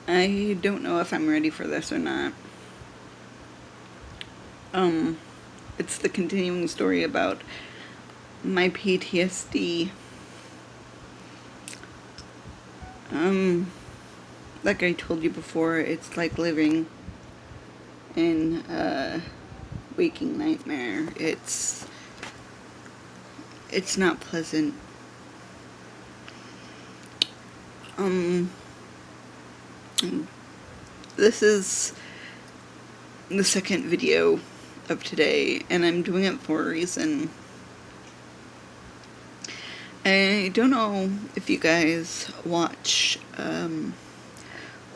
I don't know if I'm ready for this or not. It's the continuing story about my PTSD. Like I told you before, it's like living in a waking nightmare. It's not pleasant. This is the second video of today, and I'm doing it for a reason. I don't know if you guys watch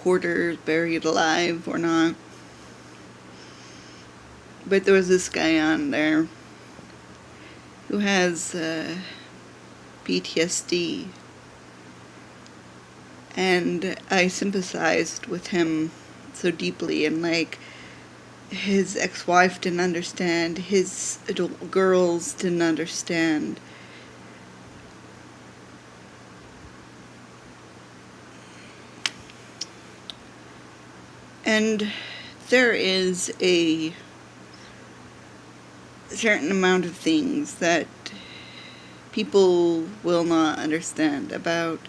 Hoarders Buried Alive or not, but there was this guy on there who has PTSD, and I sympathized with him so deeply. And like, his ex-wife didn't understand, his adult girls didn't understand. And there is a certain amount of things that people will not understand about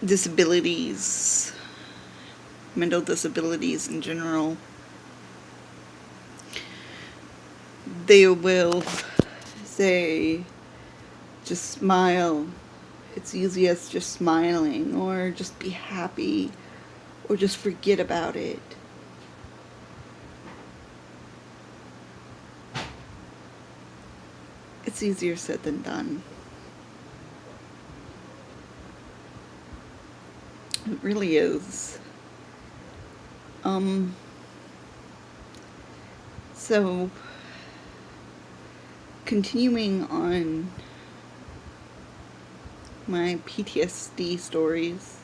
disabilities, mental disabilities in general. They will say, just smile. It's easy as just smiling, or just be happy, or just forget about it. It's easier said than done. It really is. So, continuing on my PTSD stories,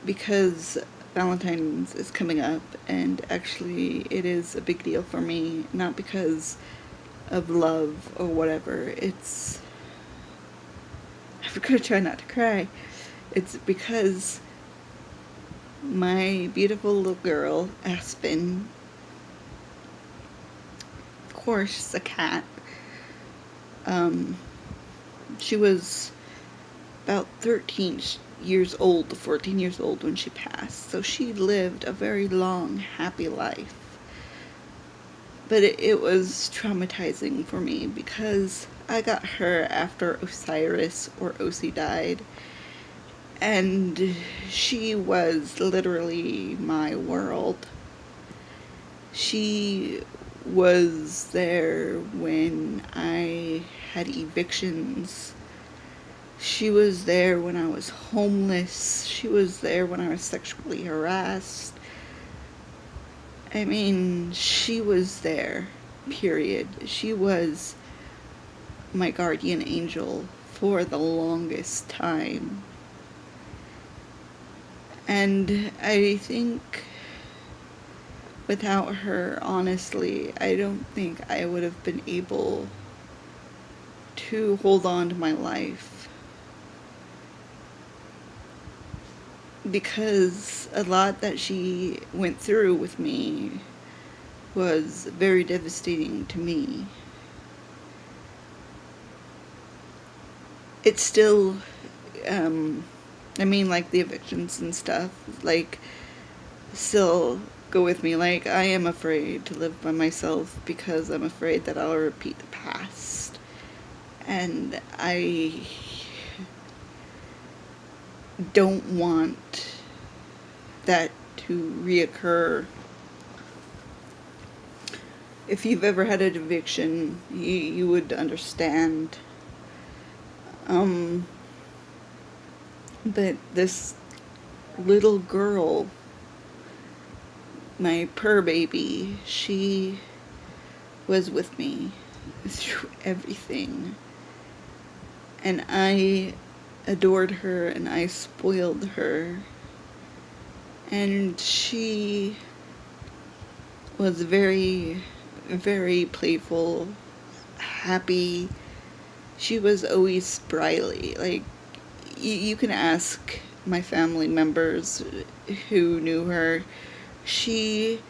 because Valentine's is coming up, and actually it is a big deal for me, not because of love or whatever. It's, I'm gonna try not to cry. It's because my beautiful little girl, Aspen, of course, a cat, she was about 13 years old, 14 years old when she passed. So she lived a very long, happy life. But it was traumatizing for me because I got her after Osiris or Osi died. And she was literally my world. She was there when I had evictions. She was there when I was homeless. She was there when I was sexually harassed. I mean, she was there, period. She was my guardian angel for the longest time. And I think without her, honestly, I don't think I would have been able to hold on to my life. Because a lot that she went through with me was very devastating to me. It's still, I mean, like the evictions and stuff, like, still go with me. Like, I am afraid to live by myself because I'm afraid that I'll repeat the past. And I don't want that to reoccur. If you've ever had an eviction, you would understand. But this little girl, my purr baby, she was with me through everything. And I adored her and I spoiled her. And she was very, very playful, happy, she was always sprightly. Like, you can ask my family members who knew her. She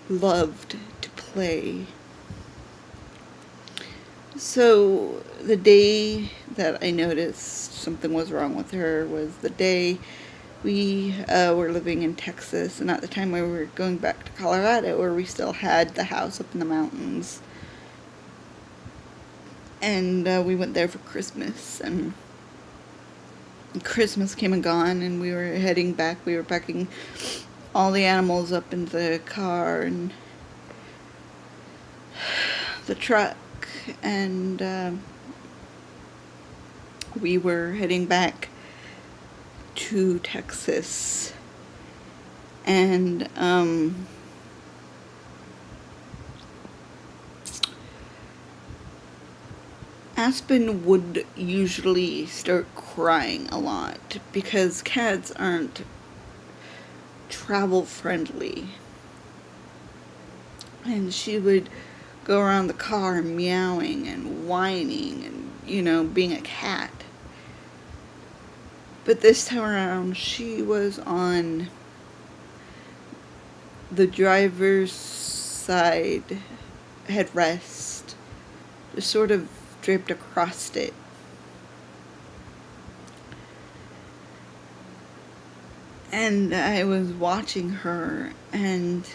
loved to play. So the day that I noticed something was wrong with her was the day we were living in Texas, and at the time we were going back to Colorado, where we still had the house up in the mountains. And we went there for Christmas, and Christmas came and gone, and we were heading back. We were packing all the animals up in the car and the truck, and we were heading back to Texas. And Aspen would usually start crying a lot because cats aren't travel friendly. And she would go around the car meowing and whining and, being a cat. But this time around, she was on the driver's side headrest, just sort of draped across it. And I was watching her, and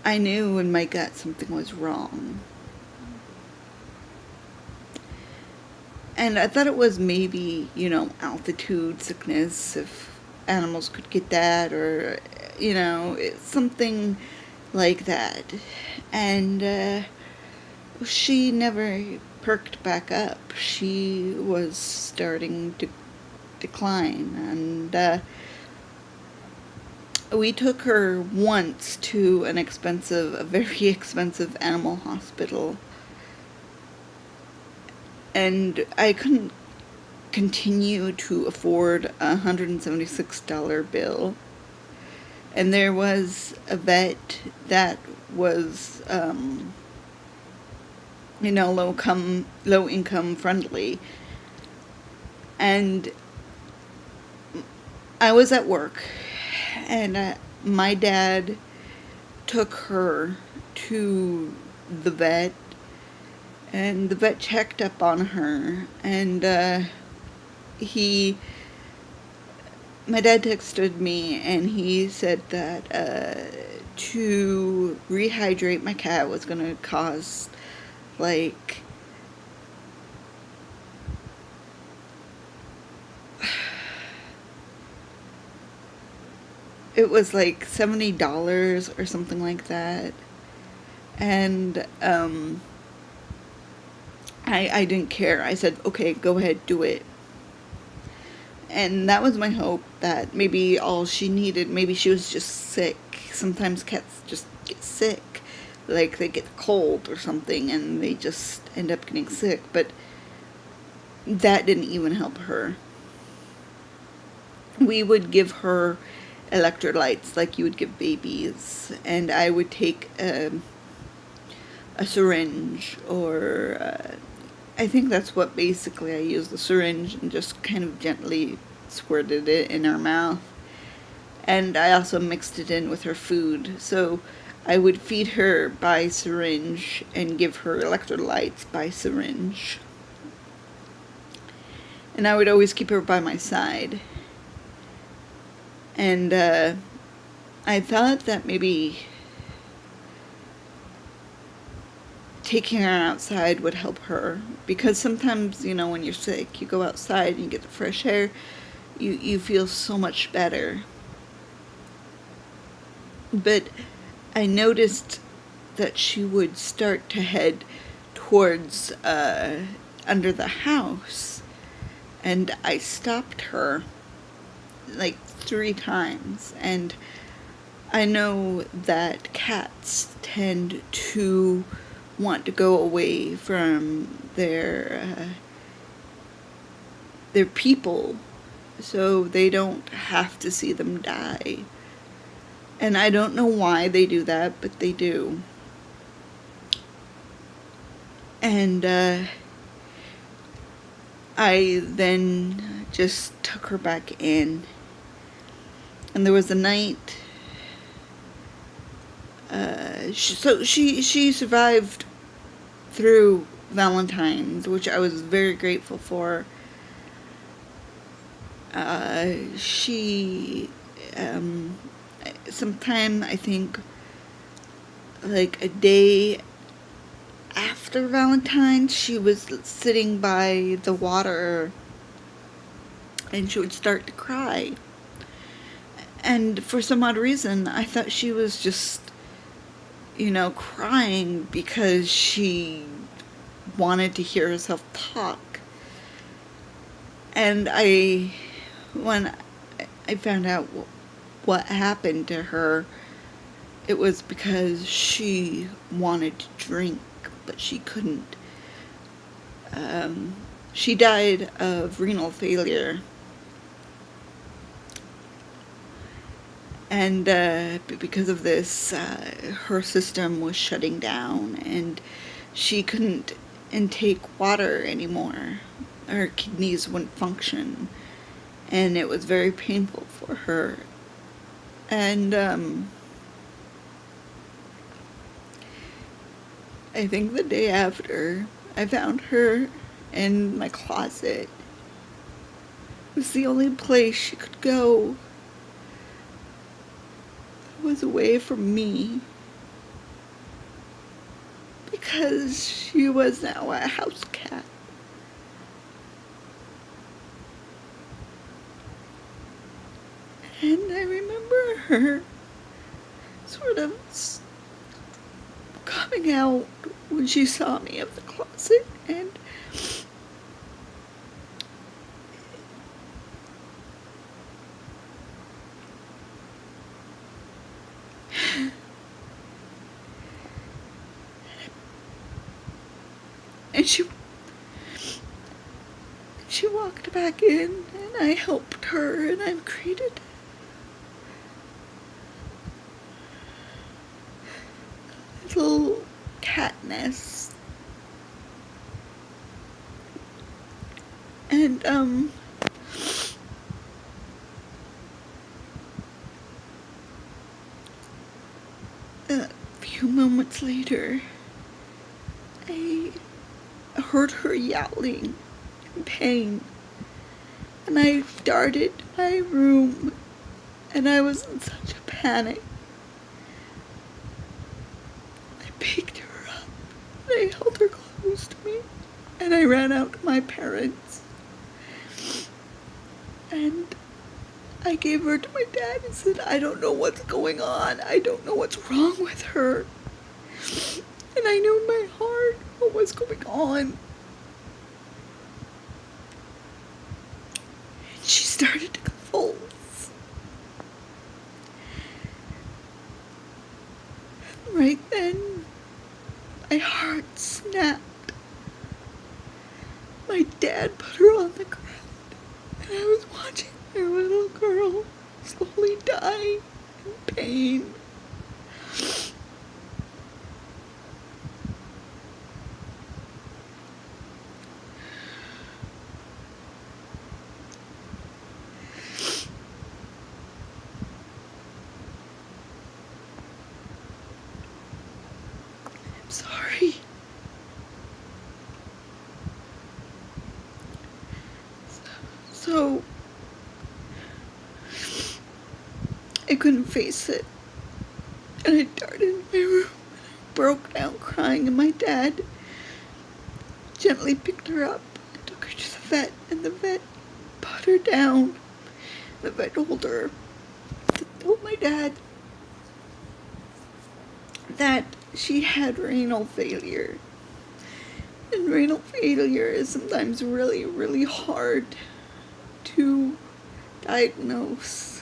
I knew in my gut something was wrong. And I thought it was maybe, altitude sickness, if animals could get that, or, something like that. And she never perked back up. She was starting to decline. And we took her once to a very expensive animal hospital. And I couldn't continue to afford a $176 bill. And there was a vet that was, low income friendly. And I was at work, and my dad took her to the vet. And the vet checked up on her, and my dad texted me, and he said that to rehydrate my cat was going to cost like it was like $70 or something like that. And I didn't care. I said, okay, go ahead, do it. And that was my hope, that maybe all she needed, maybe she was just sick. Sometimes cats just get sick. Like they get a cold or something and they just end up getting sick. But that didn't even help her. We would give her electrolytes like you would give babies. And I would take a syringe, or I think that's what basically I used, the syringe, and just kind of gently squirted it in her mouth. And I also mixed it in with her food. So I would feed her by syringe and give her electrolytes by syringe. And I would always keep her by my side. And I thought that maybe taking her outside would help her, because sometimes, when you're sick, you go outside and you get the fresh air, you feel so much better. But I noticed that she would start to head towards under the house, and I stopped her like 3 times. And I know that cats tend to want to go away from their people, so they don't have to see them die. And I don't know why they do that, but they do. And I then just took her back in. And there was a night, she survived through Valentine's, which I was very grateful for. She, sometime, I think, like a day after Valentine's, she was sitting by the water and she would start to cry. And for some odd reason, I thought she was just, crying because she wanted to hear herself talk. And when I found out what happened to her, it was because she wanted to drink, but she couldn't. She died of renal failure. And because of this, her system was shutting down, and she couldn't intake water anymore. Her kidneys wouldn't function, and it was very painful for her. And I think the day after, I found her in my closet. It was the only place she could go. It was away from me. Because she was now a house cat. And I remember her sort of coming out when she saw me at the closet, and she walked back in, and I helped her, and I've created a little cat nest. And a few moments later, I heard her yowling in pain, and I darted to my room, and I was in such a panic. I picked her up, and I held her close to me, and I ran out to my parents, and I gave her to my dad and said, I don't know what's going on. I don't know what's wrong with her. And I knew in my heart what was going on. And she started to convulse. And right then, my heart snapped. My dad put her on the ground, and I was watching my little girl slowly die in pain. I'm sorry. So I couldn't face it, and I darted in my room, broke down crying, and my dad gently picked her up and took her to the vet, and the vet put her down. The vet told my dad that she had renal failure. And renal failure is sometimes really, really hard to diagnose.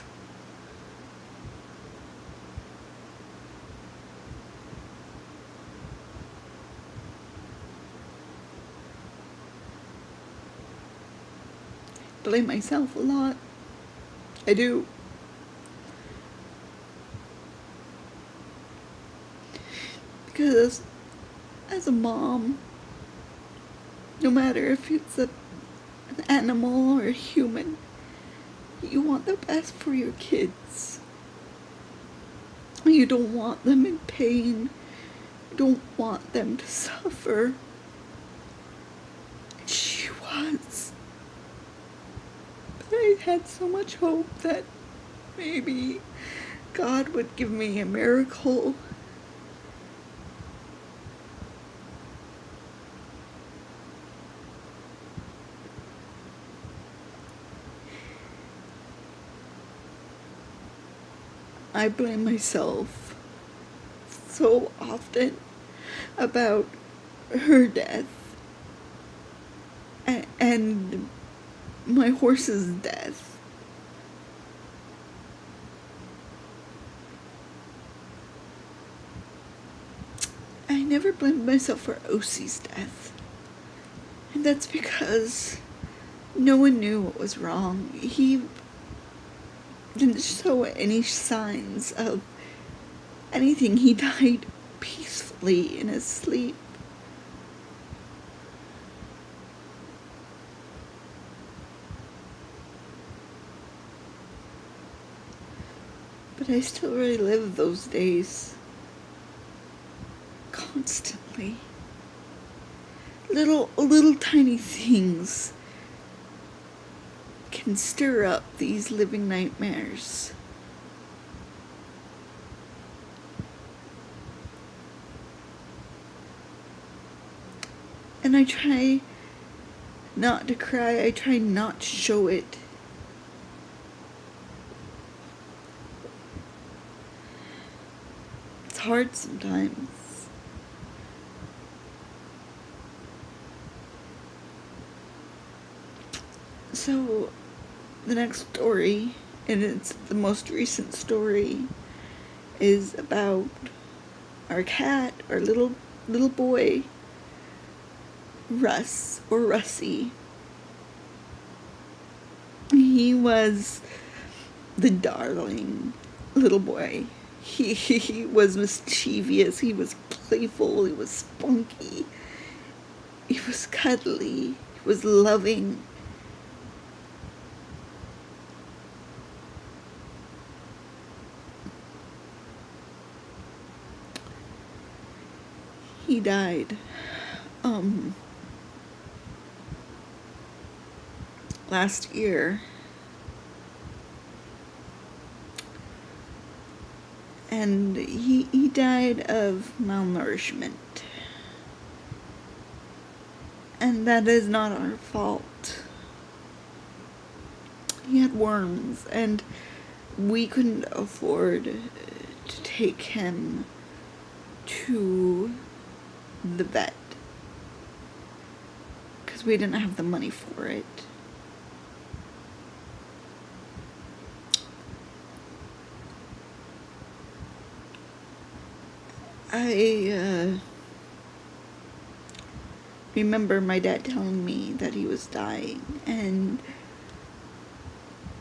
I blame myself a lot. I do. Because as a mom, No matter if it's an animal or a human, you want the best for your kids. You don't want them in pain. You don't want them to suffer. She was. But I had so much hope that maybe God would give me a miracle. I blame myself so often about her death and my horse's death. I never blamed myself for Osie's death. And that's because no one knew what was wrong. He didn't show any signs of anything. He died peacefully in his sleep. But I still relive those days constantly. Little tiny things can stir up these living nightmares. And I try not to cry. I try not to show it. It's hard sometimes. So, the next story, and it's the most recent story, is about our cat, our little boy, Russy. He was the darling little boy. He was mischievous, he was playful, he was spunky, he was cuddly, he was loving. He died last year, and he died of malnourishment, and that is not our fault. He had worms, and we couldn't afford to take him to the vet because we didn't have the money for it. I remember my dad telling me that he was dying, and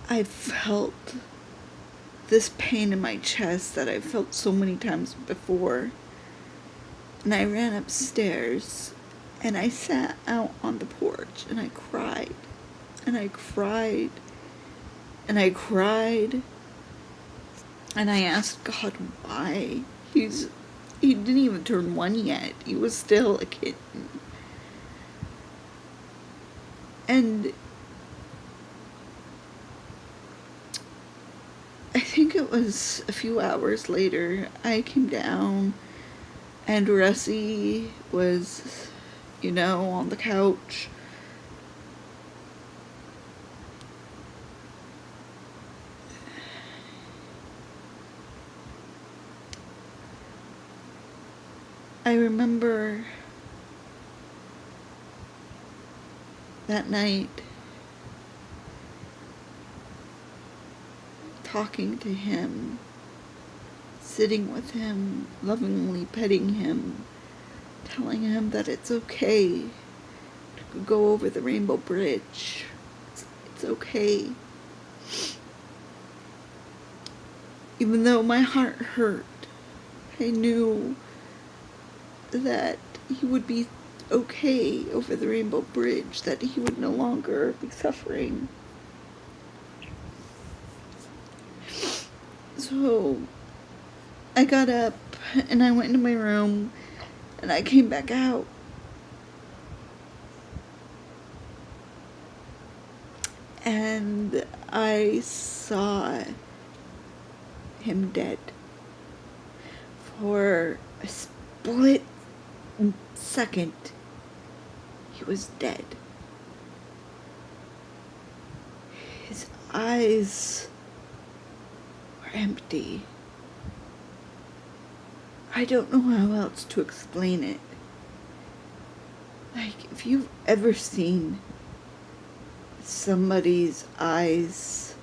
I felt this pain in my chest that I felt so many times before. And I ran upstairs and I sat out on the porch and I cried. And I cried. And I cried. And I asked God why. He didn't even turn 1 yet. He was still a kitten. And I think it was a few hours later, I came down and Russy was, on the couch. I remember that night talking to him, sitting with him, lovingly petting him, telling him that it's okay to go over the Rainbow Bridge. It's okay. Even though my heart hurt, I knew that he would be okay over the Rainbow Bridge, that he would no longer be suffering. So I got up and I went into my room and I came back out. And I saw him dead. For a split second, he was dead. His eyes were empty. I don't know how else to explain it. Like, if you've ever seen somebody's eyes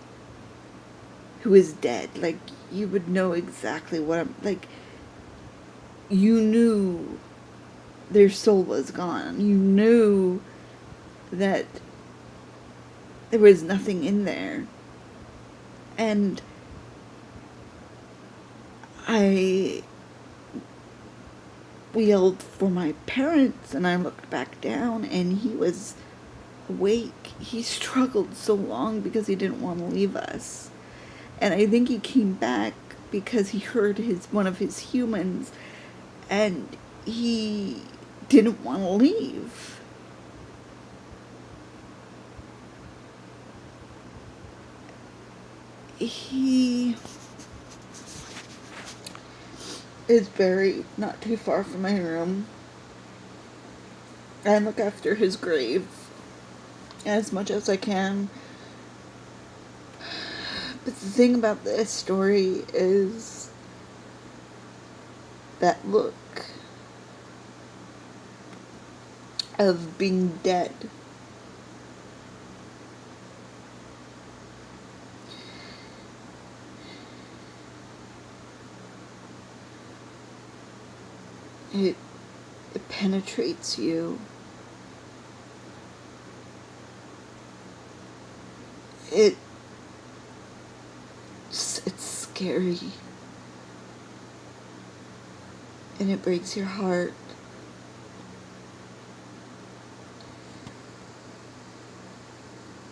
who is dead, like, you would know exactly what I'm, like, you knew their soul was gone. You knew that there was nothing in there. And I yelled for my parents, and I looked back down, and he was awake. He struggled so long because he didn't want to leave us. And I think he came back because he heard one of his humans, and he didn't want to leave. He is buried not too far from my room. I look after his grave as much as I can. But the thing about this story is that look of being dead. It penetrates you. It's scary. And it breaks your heart.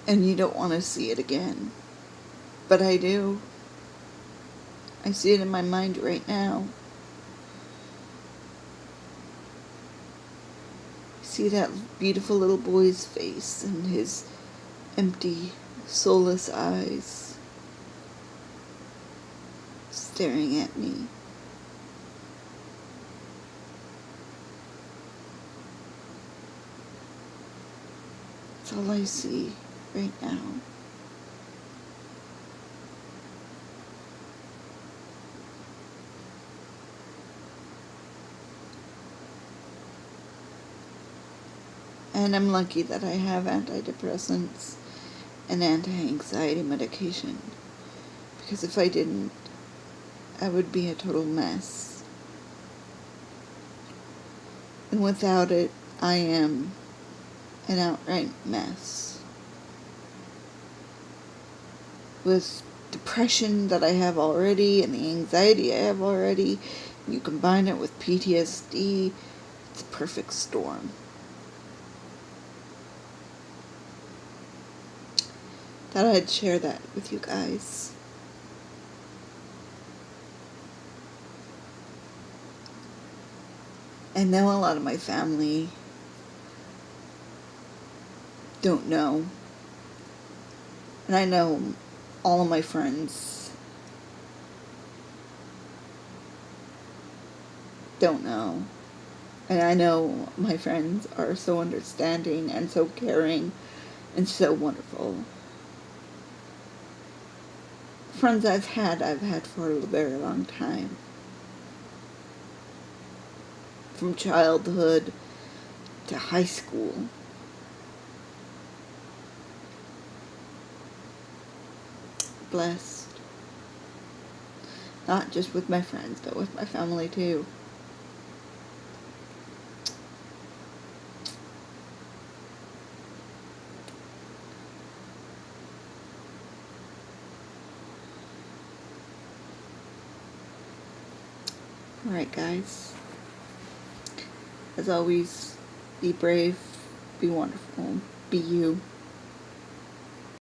And you don't want to see it again. But I do. I see it in my mind right now. I see that beautiful little boy's face and his empty, soulless eyes staring at me. That's all I see right now. And I'm lucky that I have antidepressants and anti-anxiety medication. Because if I didn't, I would be a total mess. And without it, I am an outright mess. With depression that I have already and the anxiety I have already, you combine it with PTSD, it's a perfect storm. Thought I'd share that with you guys. I know a lot of my family don't know. And I know all of my friends don't know. And I know my friends are so understanding and so caring and so wonderful. Friends I've had for a very long time. From childhood to high school. Blessed. Not just with my friends, but with my family too. Alright guys, as always, Be brave, be wonderful, be you.